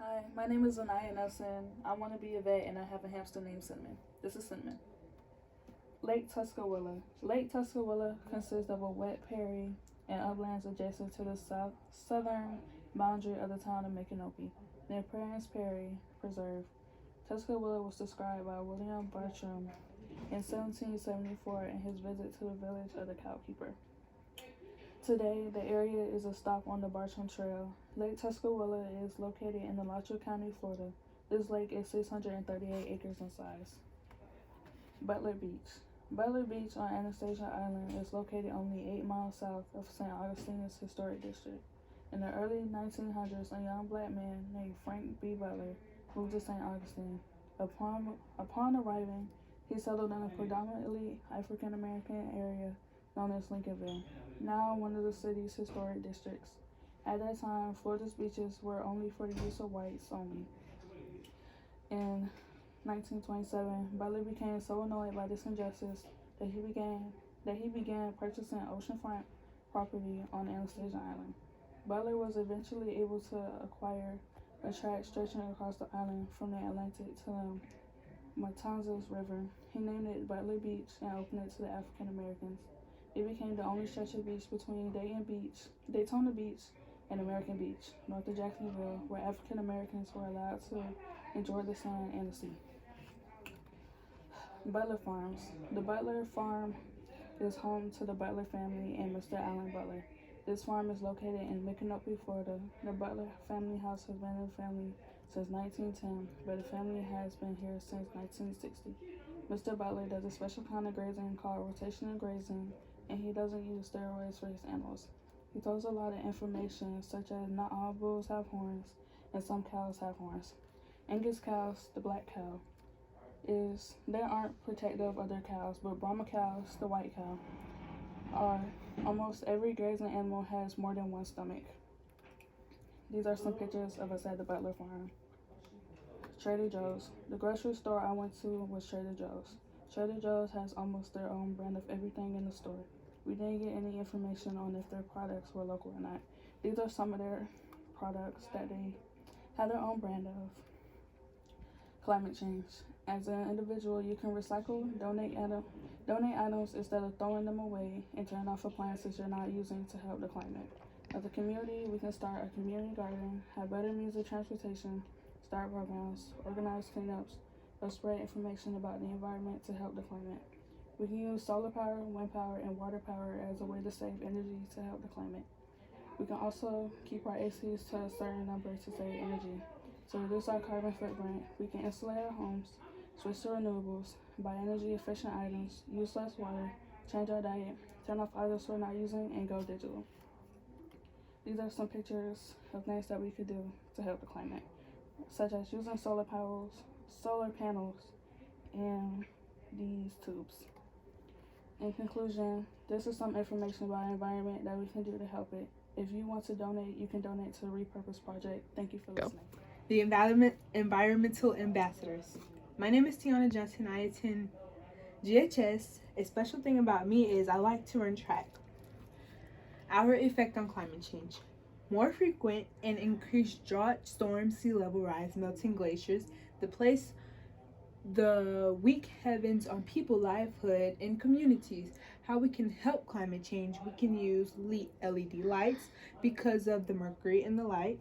Hi, my name is Anaya Nelson. I want to be a vet and I have a hamster named Cinnamon. This is Cinnamon. Lake Tuscarora. Lake Tuscarora consists of a wet prairie and uplands adjacent to the southern boundary of the town of Micanopy, near Prairie Prairie Preserve. Tuscarora was described by William Bartram in 1774 in his visit to the village of the Cowkeeper. Today, the area is a stop on the Bartram Trail. Lake Tuscarora is located in Alachua County, Florida. This lake is 638 acres in size. Butler Beach. Butler Beach on Anastasia Island is located only 8 miles south of St. Augustine's historic district. In the early 1900s, a young black man named Frank B. Butler moved to St. Augustine. Upon arriving, he settled in a predominantly African American area known as Lincolnville, now one of the city's historic districts. At that time, Florida's beaches were only for the use of whites only. In 1927, Butler became so annoyed by this injustice that he began purchasing oceanfront property on Anastasia Island. Butler was eventually able to acquire a tract stretching across the island from the Atlantic to the Matanzas River. He named it Butler Beach and opened it to the African Americans. It became the only stretch of beach between Daytona Beach, and American Beach, north of Jacksonville, where African Americans were allowed to enjoy the sun and the sea. Butler Farms. The Butler Farm is home to the Butler family and Mr. Allen Butler. This farm is located in Micanopy, Florida. The Butler family house has been in the family since 1910, but the family has been here since 1960. Mr. Butler does a special kind of grazing called rotational grazing, and he doesn't use steroids for his animals. He throws a lot of information, such as not all bulls have horns, and some cows have horns. Angus cows, the black cow, they aren't protective of their cows, but Brahma cows, the white cow, are. Almost every grazing animal has more than one stomach. These are some pictures of us at the Butler Farm. Trader Joe's. The grocery store I went to was Trader Joe's. Trader Joe's has almost their own brand of everything in the store. We didn't get any information on if their products were local or not. These are some of their products that they have their own brand of. Climate change. As an individual, you can recycle, donate items instead of throwing them away, and turn off appliances you're not using to help the climate. As a community, we can start a community garden, have better means of transportation, start programs, organize cleanups, or spread information about the environment to help the climate. We can use solar power, wind power, and water power as a way to save energy to help the climate. We can also keep our ACs to a certain number to save energy. To reduce our carbon footprint, we can insulate our homes, switch to renewables, buy energy efficient items, use less water, change our diet, turn off items we're not using, and go digital. These are some pictures of things that we could do to help the climate, such as using solar panels, and these tubes. In conclusion, this is some information about our environment that we can do to help it. If you want to donate, you can donate to the Repurpose Project. Thank you for listening. The Environmental Ambassadors. My name is Tiana Johnson. I attend GHS. A special thing about me is I like to run track. Our effect on climate change. More frequent and increased drought, storms, sea level rise, melting glaciers, the weak heavens on people's livelihood and communities. How we can help climate change. We can use LED lights because of the mercury in the light,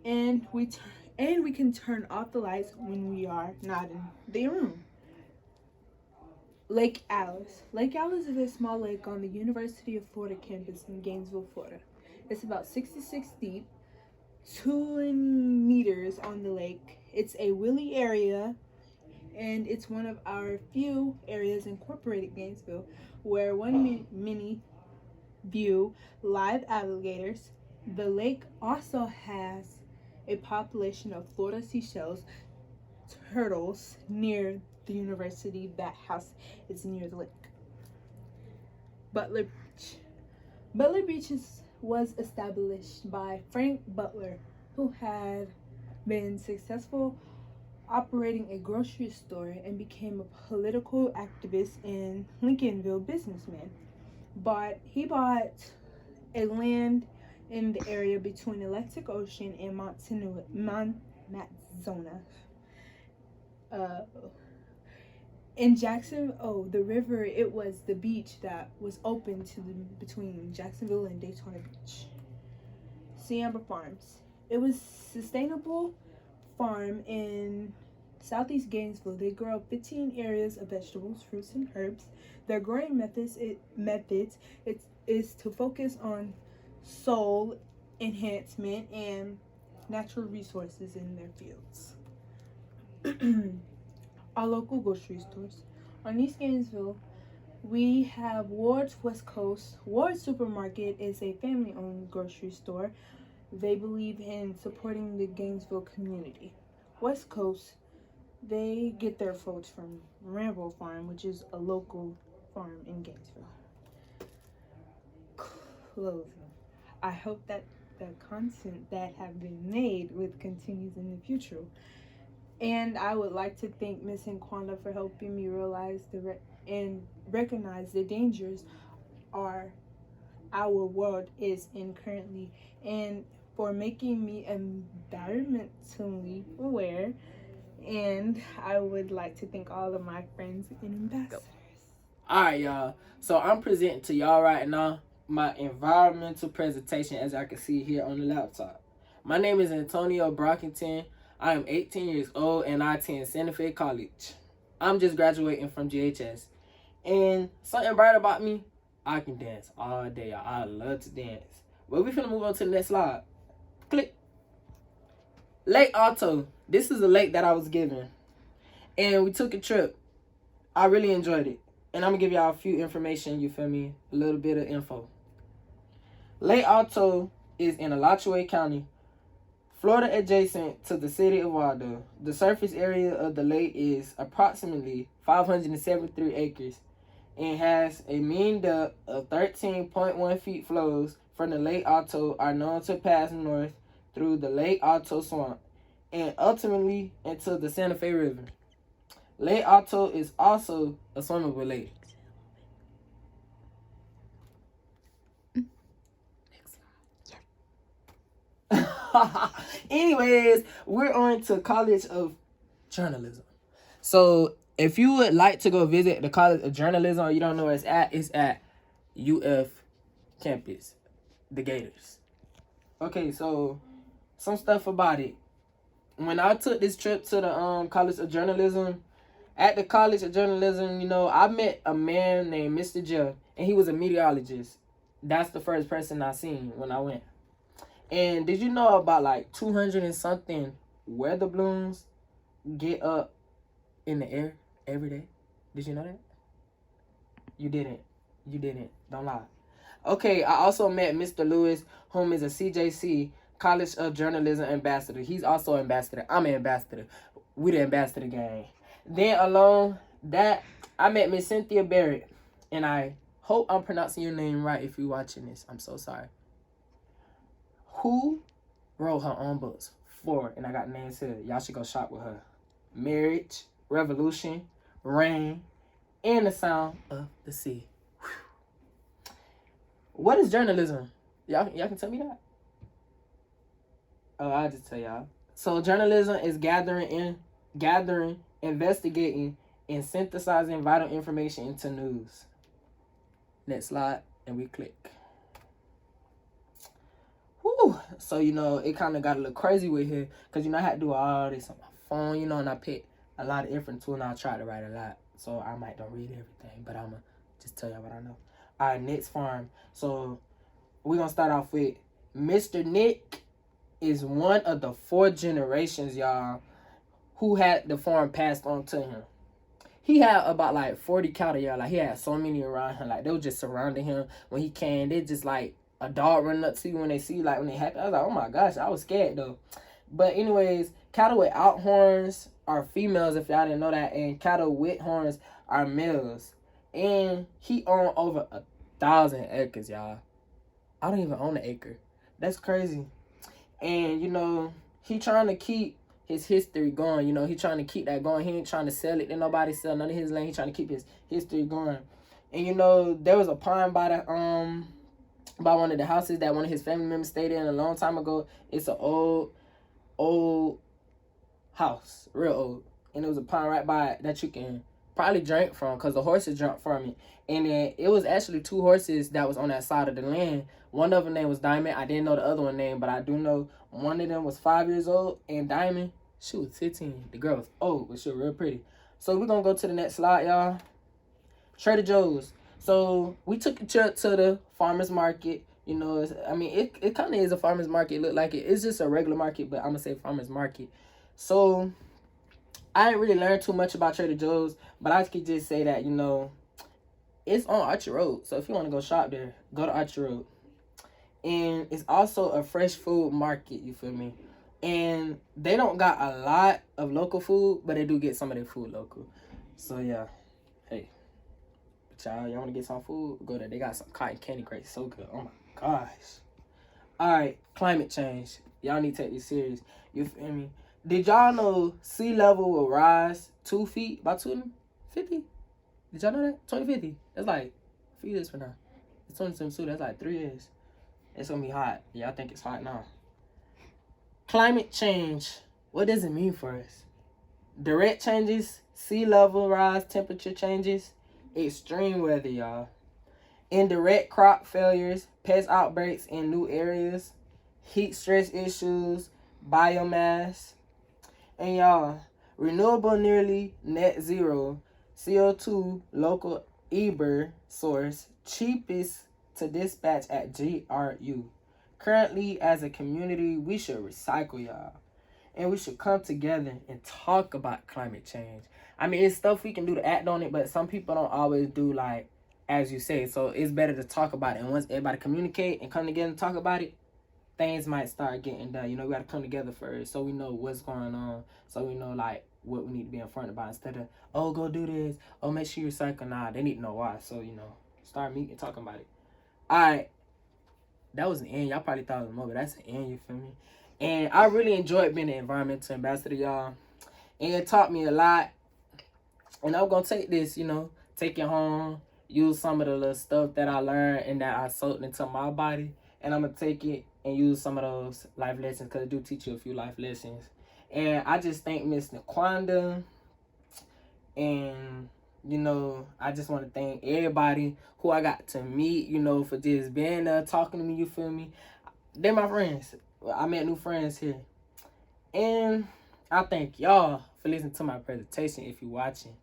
and we can turn off the lights when we are not in the room. Lake Alice. Lake Alice is a small lake on the University of Florida campus in Gainesville, Florida. It's about 66 deep, 2 meters on the lake. It's a willy area, and it's one of our few areas incorporated Gainesville where one mini view live alligators. The lake also has a population of Florida seashells, turtles near the university. That house is near the lake. Butler Beach. Butler Beach was established by Frank Butler, who had been successful operating a grocery store and became a political activist and Lincolnville businessman. He bought a land in the area between Atlantic Ocean and Matzona. Uh, in Jackson, the river, it was the beach that was open to the between Jacksonville and Daytona Beach. Siamba Farms. It was sustainable farm in Southeast Gainesville. They grow 15 areas of vegetables, fruits, and herbs. Their growing methods is to focus on soil enhancement and natural resources in their fields. Our local grocery stores. On East Gainesville, we have Ward's West Coast. Ward's Supermarket is a family-owned grocery store. They believe in supporting the Gainesville community. West Coast, they get their fruits from Rambo Farm, which is a local farm in Gainesville. Clothing. I hope that the content that have been made with continues in the future. And I would like to thank Miss Nkwanda for helping me realize and recognize the dangers our world is in currently, and for making me environmentally aware. And I would like to thank all of my friends and ambassadors. Alright, y'all. So I'm presenting to y'all right now my environmental presentation, as I can see here on the laptop. My name is Antonio Brockington. I am 18 years old and I attend Santa Fe College. I'm just graduating from GHS. And something bright about me, I can dance all day. I love to dance. But we finna move on to the next slide. Click. Lake Otto. This is a lake that I was given. And we took a trip. I really enjoyed it. And I'm gonna give y'all a few information, you feel me? A little bit of info. Lake Otto is in Alachua County, Florida, adjacent to the city of Waldo. The surface area of the lake is approximately 573 acres and has a mean depth of 13.1 feet. Flows from the Lake Otto are known to pass north through the Lake Otto Swamp and ultimately into the Santa Fe River. Lake Otto is also a swimmable lake. Anyways, we're on to College of Journalism. So if you would like to go visit the College of Journalism or you don't know where it's at UF campus, the Gators. Okay, so some stuff about it. When I took this trip to the College of Journalism, at the College of Journalism, you know, I met a man named Mr. Jeff, and he was a meteorologist. That's the first person I seen when I went. And did you know about like 200 and something weather balloons get up in the air every day? Did you know that? You didn't. You didn't. Don't lie. Okay, I also met Mr. Lewis, whom is a CJC, College of Journalism ambassador. He's also an ambassador. I'm an ambassador. We the ambassador gang. Then along that, I met Miss Cynthia Barrett. And I hope I'm pronouncing your name right if you're watching this. I'm so sorry. Who wrote her own books for, and I got names here, y'all should go shop with her. Marriage, Revolution, Rain, and The Sound of the Sea. Whew. What is journalism? Y'all can tell me that? Oh, I'll just tell y'all. So journalism is gathering, investigating, and synthesizing vital information into news. Next slide, and we click. Whew. So, you know, it kind of got a little crazy with here, because, you know, I had to do all this on my phone, you know, and I picked a lot of different tools, and I tried to write a lot. So I might don't read everything, but I'm going to just tell y'all what I know. All right, Nick's Farm. So we're going to start off with Mr. Nick is one of the 4 generations, y'all, who had the farm passed on to him. He had about like 40 cattle, y'all. Like, he had so many around him. Like, they were just surrounding him when he came. They just like a dog running up to you when they see you, like when they happy. I was like, oh my gosh, I was scared though. But anyways, cattle without horns are females, if y'all didn't know that, and cattle with horns are males. And he owned over 1,000 acres, y'all. I don't even own an acre. That's crazy. And, you know, he trying to keep his history going. You know, he trying to keep that going. He ain't trying to sell it. Didn't nobody sell none of his land. He trying to keep his history going. And, you know, there was a pond by the by one of the houses that one of his family members stayed in a long time ago. It's an old house, real old. And there was a pond right by it that you can probably drink from because the horses drank from it. And then it was actually 2 horses that was on that side of the land. One of them name was Diamond. I didn't know the other one name, but I do know one of them was 5 years old. And Diamond, she was 15. The girl was old, but she was real pretty. So we're going to go to the next slide, y'all. Trader Joe's. So we took a trip to the farmer's market. You know, it kind of is a farmer's market. Look like it. It's just a regular market, but I'm going to say farmer's market. So I didn't really learn too much about Trader Joe's, but I could just say that, you know, it's on Archer Road. So if you want to go shop there, go to Archer Road. And it's also a fresh food market, you feel me? And they don't got a lot of local food, but they do get some of their food local. So yeah, hey, y'all want to get some food? Go there. They got some cotton candy grapes, so good. Oh my gosh. All right, climate change. Y'all need to take this serious. You feel me? Did y'all know sea level will rise 2 feet by 2050? Did y'all know that? 2050. That's like a few years from now. It's 2022. That's like 3 years. It's gonna be hot. Y'all think it's hot now. Climate change. What does it mean for us? Direct changes, sea level rise, temperature changes, extreme weather, y'all. Indirect crop failures, pest outbreaks in new areas, heat stress issues, biomass. And y'all, renewable nearly net zero, CO2 local EBR source, cheapest to dispatch at GRU. Currently, as a community, we should recycle, y'all. And we should come together and talk about climate change. I mean, it's stuff we can do to act on it, but some people don't always do, like, as you say. So it's better to talk about it. And once everybody communicate and come together and talk about it, things might start getting done. You know, we got to come together first so we know what's going on. So we know, like, what we need to be in front about instead of, oh, go do this. Oh, make sure you recycle. Nah, they need to know why. So, you know, start meeting and talking about it. All right. That was an end. Y'all probably thought it was more, but that's an end, you feel me? And I really enjoyed being an environmental ambassador, y'all. And it taught me a lot. And I'm going to take this, you know, take it home, use some of the little stuff that I learned and that I soaked into my body. And I'm going to take it and use some of those life lessons because it do teach you a few life lessons. And I just thank Miss Naquanda. And, you know, I just want to thank everybody who I got to meet, you know, for just being there, talking to me, you feel me? They're my friends. I met new friends here. And I thank y'all for listening to my presentation if you're watching.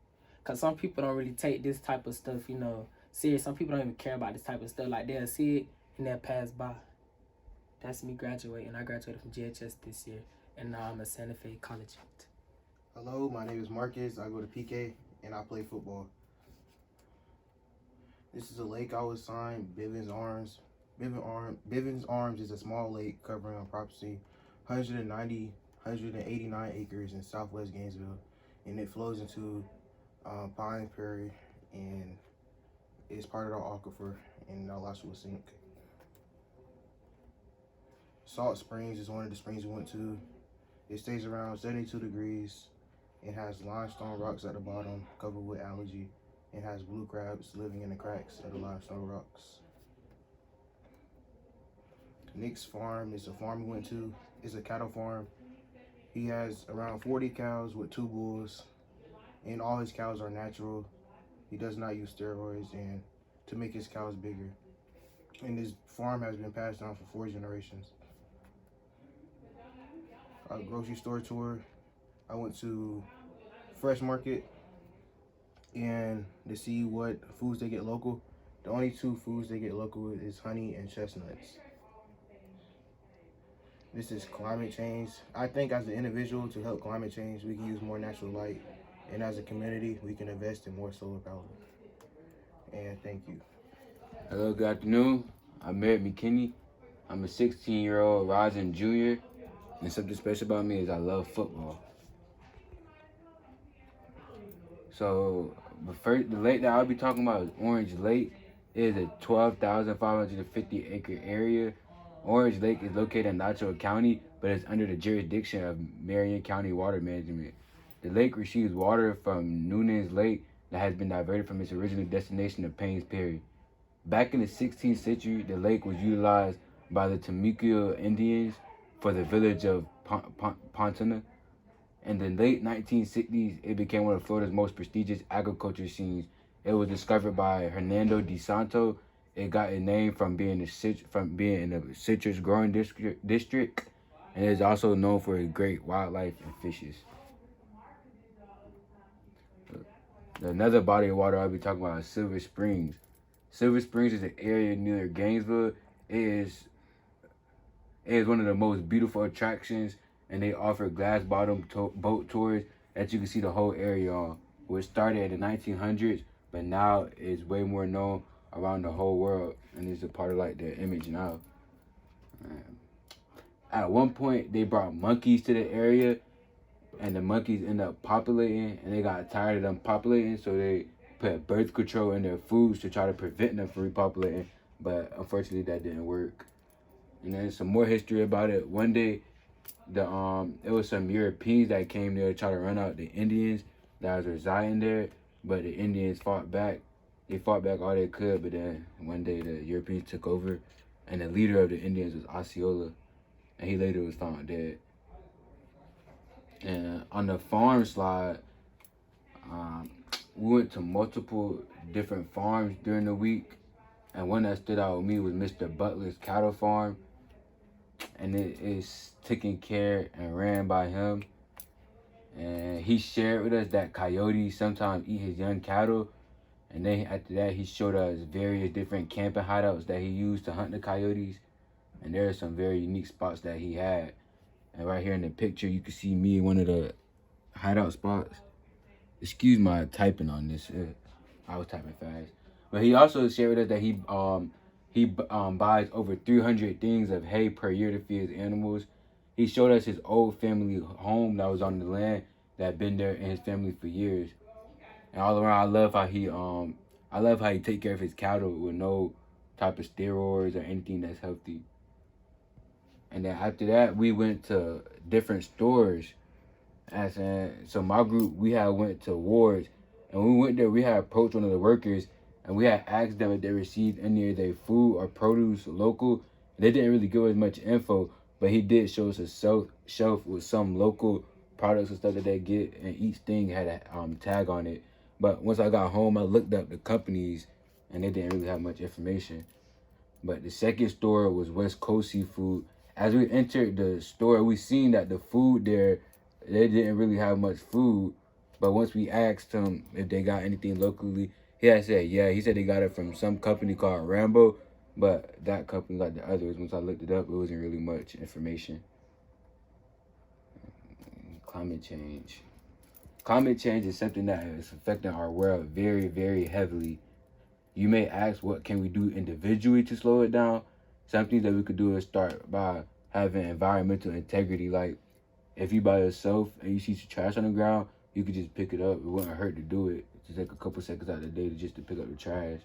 Because some people don't really take this type of stuff, you know, serious. Some people don't even care about this type of stuff. Like, they'll see it and they'll pass by. That's me graduating. I graduated from GHS this year. And now I'm a Santa Fe collegiate. Hello, my name is Marcus. I go to PK and I play football. This is a lake I was assigned, Bivens Arms. Bivens Arms is a small lake covering approximately 189 acres in southwest Gainesville, and it flows into Pine Prairie, and it's part of the aquifer in Alachua Sink. Salt Springs is one of the springs we went to. It stays around 72 degrees. It has limestone rocks at the bottom covered with algae. It has blue crabs living in the cracks of the limestone rocks. Nick's farm is a farm we went to. It's a cattle farm. He has around 40 cows with 2 bulls, and all his cows are natural. He does not use steroids and to make his cows bigger. And his farm has been passed down for 4 generations. A grocery store tour. I went to Fresh Market and to see what foods they get local. The only 2 foods they get local is honey and chestnuts. This is climate change. I think as an individual, to help climate change, we can use more natural light. And as a community, we can invest in more solar power. And thank you. Hello, good afternoon. I'm Merritt McKinney. I'm a 16-year-old rising junior. And something special about me is I love football. So, the lake that I'll be talking about is Orange Lake. It is a 12,550 acre area. Orange Lake is located in Alachua County, but it's under the jurisdiction of Marion County Water Management. The lake receives water from Noonan's Lake that has been diverted from its original destination of Paynes Perry. Back in the 16th century, the lake was utilized by the Temecula Indians for the village of Pontona. In the late 1960s, it became one of Florida's most prestigious agriculture scenes. It was discovered by Hernando de Santo. It got its name from being in a citrus growing district, and it is also known for its great wildlife and fishes. Another body of water I'll be talking about is Silver Springs. Silver Springs is an area near Gainesville. It is one of the most beautiful attractions, and they offer glass bottom boat tours that you can see the whole area on. Which started in the 1900s, but now it's way more known around the whole world, and it's a part of like their image now. At one point, they brought monkeys to the area, and the monkeys ended up populating, and they got tired of them populating, so they put birth control in their foods to try to prevent them from repopulating, but unfortunately that didn't work. And then some more history about it. One day, it was some Europeans that came there to try to run out the Indians that was residing there, but the Indians fought back. They fought back all they could, but then one day the Europeans took over, and the leader of the Indians was Osceola, and he later was found dead. And on the farm slide, we went to multiple different farms during the week, and one that stood out with me was Mr. Butler's cattle farm, and it is taken care and ran by him. And he shared with us that coyotes sometimes eat his young cattle, and then after that he showed us various different camping hideouts that he used to hunt the coyotes, and there are some very unique spots that he had. And right here in the picture, you can see me in one of the hideout spots. Excuse my typing on this. I was typing fast. But he also shared with us that he buys over 300 things of hay per year to feed his animals. He showed us his old family home that was on the land that had been there in his family for years. And all around, I love how he take care of his cattle with no type of steroids or anything that's healthy. And then after that, we went to different stores. So my group, we had went to Ward's. And when we went there, we had approached one of the workers. And we had asked them if they received any of their food or produce local. They didn't really give us much info. But he did show us a shelf with some local products and stuff that they get. And each thing had a tag on it. But once I got home, I looked up the companies. And they didn't really have much information. But the second store was West Coast Seafood. As we entered the store, we seen that the food there, they didn't really have much food. But once we asked him if they got anything locally, he had said, yeah. He said they got it from some company called Rambo. But that company, like the others, once I looked it up, it wasn't really much information. Climate change. Climate change is something that is affecting our world very, very heavily. You may ask, what can we do individually to slow it down? Something that we could do is start by having environmental integrity. Like, if you by yourself and you see some trash on the ground, you could just pick it up. It wouldn't hurt to do it. Just take a couple seconds out of the day to pick up the trash.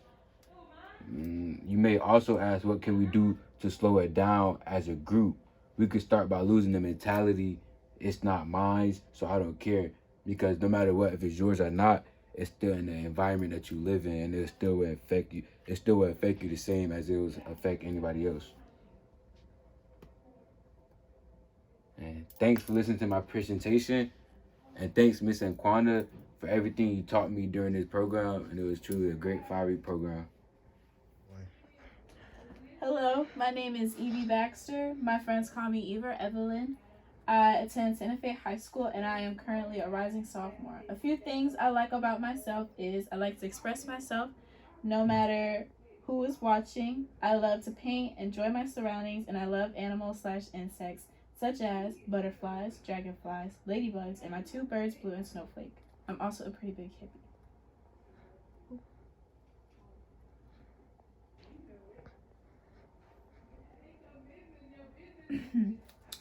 You may also ask, what can we do to slow it down as a group? We could start by losing the mentality, it's not mine, so I don't care. Because no matter what, if it's yours or not, it's still in the environment that you live in, and it still will affect you. It still will affect you the same as it will affect anybody else. And thanks for listening to my presentation. And thanks, Miss Anquana, for everything you taught me during this program. And it was truly a great 5-week program. Hello, my name is Evie Baxter. My friends call me Eva Evelyn. I attend Santa Fe High School, and I am currently a rising sophomore. A few things I like about myself is I like to express myself no matter who is watching. I love to paint, enjoy my surroundings, and I love animals/insects such as butterflies, dragonflies, ladybugs, and my 2 birds, Blue and Snowflake. I'm also a pretty big hippie.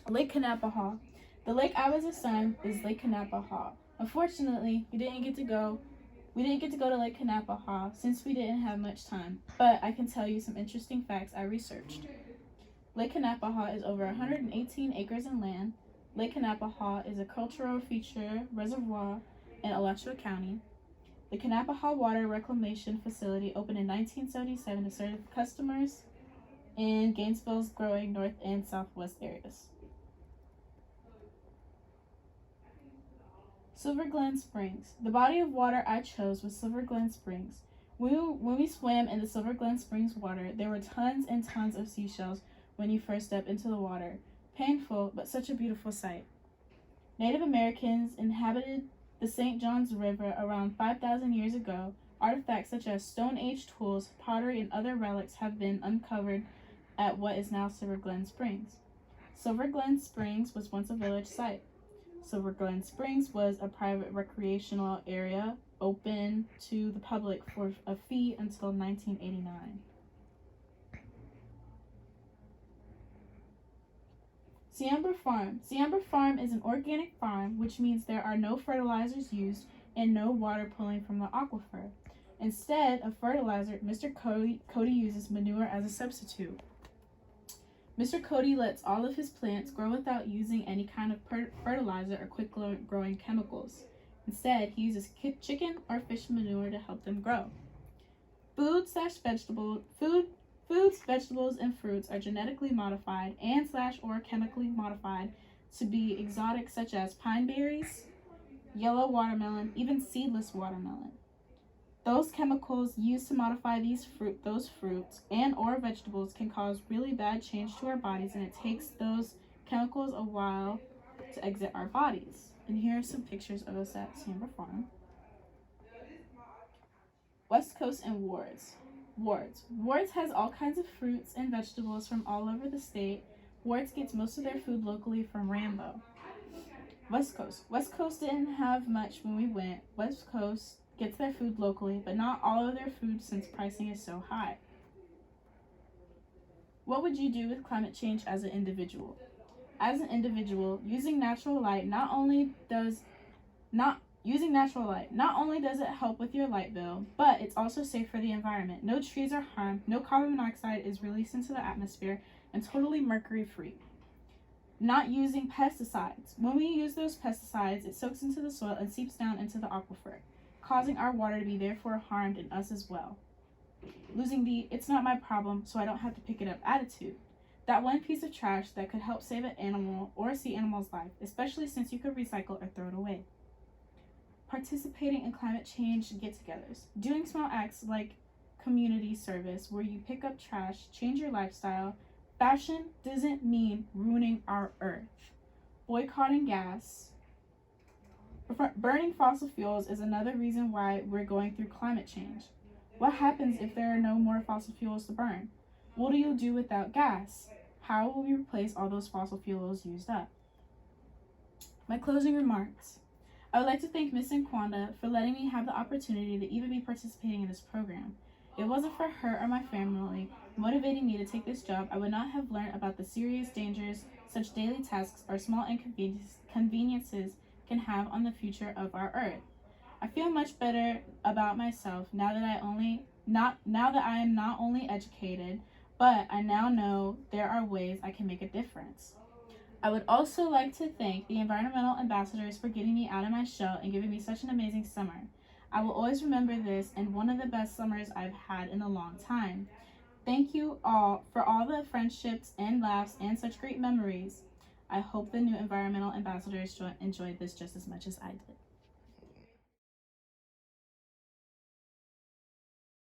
Lake Kanapaha. The lake I was assigned is Lake Kanapaha. Unfortunately, we didn't get to go to Lake Kanapaha since we didn't have much time, but I can tell you some interesting facts I researched. Lake Kanapaha is over 118 acres in land. Lake Kanapaha is a cultural feature reservoir in Alachua County. The Kanapaha Water Reclamation Facility opened in 1977 to serve customers in Gainesville's growing north and southwest areas. Silver Glen Springs. The body of water I chose was Silver Glen Springs. When we swam in the Silver Glen Springs water, there were tons and tons of seashells when you first step into the water. Painful, but such a beautiful sight. Native Americans inhabited the St. Johns River around 5,000 years ago. Artifacts such as Stone Age tools, pottery, and other relics have been uncovered at what is now Silver Glen Springs. Silver Glen Springs was once a village site. Silver Glen Springs was a private recreational area open to the public for a fee until 1989. Ciamber Farm. Ciamber Farm is an organic farm, which means there are no fertilizers used and no water pulling from the aquifer. Instead of fertilizer, Mr. Cody uses manure as a substitute. Mr. Cody lets all of his plants grow without using any kind of fertilizer or quick-growing chemicals. Instead, he uses chicken or fish manure to help them grow. Foods, vegetables, and fruits are genetically modified and/or chemically modified to be exotic, such as pine berries, yellow watermelon, even seedless watermelon. Those chemicals used to modify those fruits and or vegetables can cause really bad change to our bodies, and it takes those chemicals a while to exit our bodies. And here are some pictures of us at Ciamber Farm. West Coast and Wards. Wards has all kinds of fruits and vegetables from all over the state. Wards gets most of their food locally from Rambo. West Coast didn't have much when we went. West Coast gets their food locally, but not all of their food since pricing is so high. What would you do with climate change as an individual? As an individual, using natural light not only does it help with your light bill, but it's also safe for the environment. No trees are harmed, no carbon monoxide is released into the atmosphere, and totally mercury free. Not using pesticides. When we use those pesticides, it soaks into the soil and seeps down into the aquifer, causing our water to be therefore harmed and us as well. Losing the "it's not my problem, so I don't have to pick it up" attitude. That one piece of trash that could help save an animal or see animal's life, especially since you could recycle or throw it away. Participating in climate change get-togethers. Doing small acts like community service where you pick up trash, change your lifestyle. Fashion doesn't mean ruining our earth. Boycotting gas. Burning fossil fuels is another reason why we're going through climate change. What happens if there are no more fossil fuels to burn? What do you do without gas? How will we replace all those fossil fuels used up? My closing remarks. I would like to thank Ms. Nkwanda for letting me have the opportunity to even be participating in this program. If it wasn't for her or my family motivating me to take this job, I would not have learned about the serious dangers such daily tasks or small inconveniences can have on the future of our earth. I feel much better about myself now that I am not only educated, but I now know there are ways I can make a difference. I would also like to thank the environmental ambassadors for getting me out of my shell and giving me such an amazing summer. I will always remember this and one of the best summers I've had in a long time. Thank you all for all the friendships and laughs and such great memories. I hope the new environmental ambassadors enjoyed this just as much as I did.